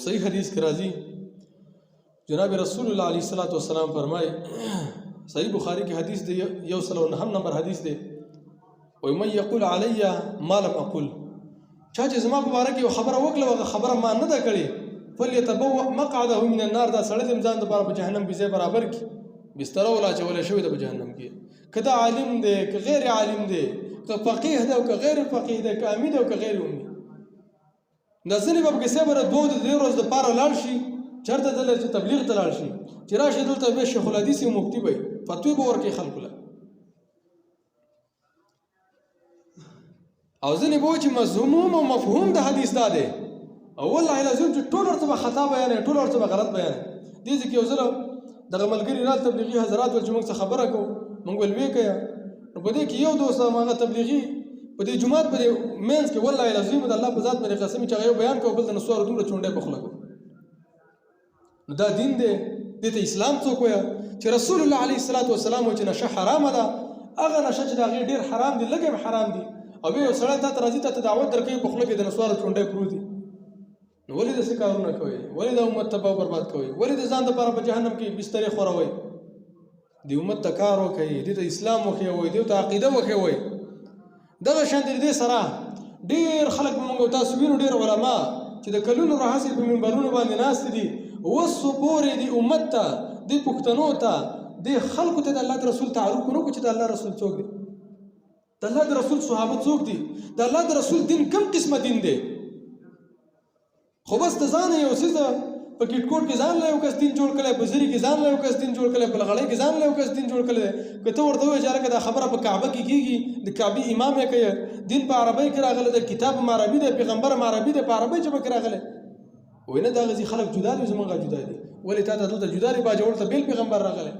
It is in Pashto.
صحیح حدیث کې راځي جناب رسول الله علیه الصلاۃ والسلام فرمایي صحیح بخاری کې حدیث دی 109 نمبر حدیث دی او من یقول علی ما لم اقل چا چې زما په باره کې یو خبره وکړه هغه خبره ما نه ده کړې فلیتبوأ مقعده من النار دا سړی د ځان دپاره په جهنم کې ځای برابر کړي بستره ولاچولی شوی ده په جهنم کې که دا عالم دی که غیر عالم دی که فقیه ده او که غیر فقیه ده که امي ده او که غیر امي دا ځینې به پکې صبره دوه د درې ورځو دپاره لاړ شي چېرته دله چې تبلیغ ته لاړ شي چې راشي دلته بیا شیخ الحدیث یو مفتي به فتوی به ورکوي خلکو له او ځینې به چې مضموم او مفهوم د حدیث دا دی او والله العظیم چې ټول ورته به خطا بیانوي ټول ورته به غلط بیانوي دې ځای کې یو ځله دغه ملګري رال تبلیغي حضرات ول چې موږ څه خبره کوو موږ ول ویې کوه نو په دې کې یو دوست هغه تبلیغي په دې جومات په دې مینځ کې والله العظیم د الله په ذات باندې قسم چې هغه یو بیان کوو بل د نسوارو دومره چونډۍ په خوله کوو نو دا دین دی دې ته اسلام څوک وایه چې رسول الله علیه الصلاۃ والسلام وایي چې نشه حرامه ده هغه نشه چې د هغې ډېر حرام دي لږ هم حرام دي او بیا یو سړی تا ته راځي تا ته دعوت درکوي په خوله کې د نسوارو چونډۍ پروت دي نو ولې داسې کارونه کوئ ولې د امت تباہ برباد کوئ ولې د ځان دپاره په جهنم کې بسترې خوروئ دې امت ته کار وکئ دې ته اسلام وښیوئ دې ته عقیده وښیوئ دغه شان دې سره ډېر خلک به موږ او تاسو وینو ډېر علما چې د کلونو راهیسې په منبرونو باندې ناست دي اوس پورې دې امت ته دې پښتنو ته دې خلکو ته د الله د رسول تعارف ونه کړو چې د الله رسول څوک دی د الله د رسول صحابه څوک دي د الله د رسول دین کوم قسمه دین دی خو بس ته ځان یو څیز په کټکوټ کې ځان له یو کس دین جوړ کړی په زري کې ځان له یو کس دین جوړ کړی په لغړۍ کې ځان له یو کس دین جوړ کړی که ته ورته ووایې چې هلکه دا خبره په کعبه کې کېږي د کعبې امام یې کوي دین په عربۍ کې راغلی دی کتاب هم عربي دی پیغمبر هم عربي دی په عربۍ ژبه کې راغلی وایي نه دغه ځي خلک جدا دي زموږ جدا دي ولې تا ته دلته جدا دی باجوړ ته بېل پیغمبر راغلی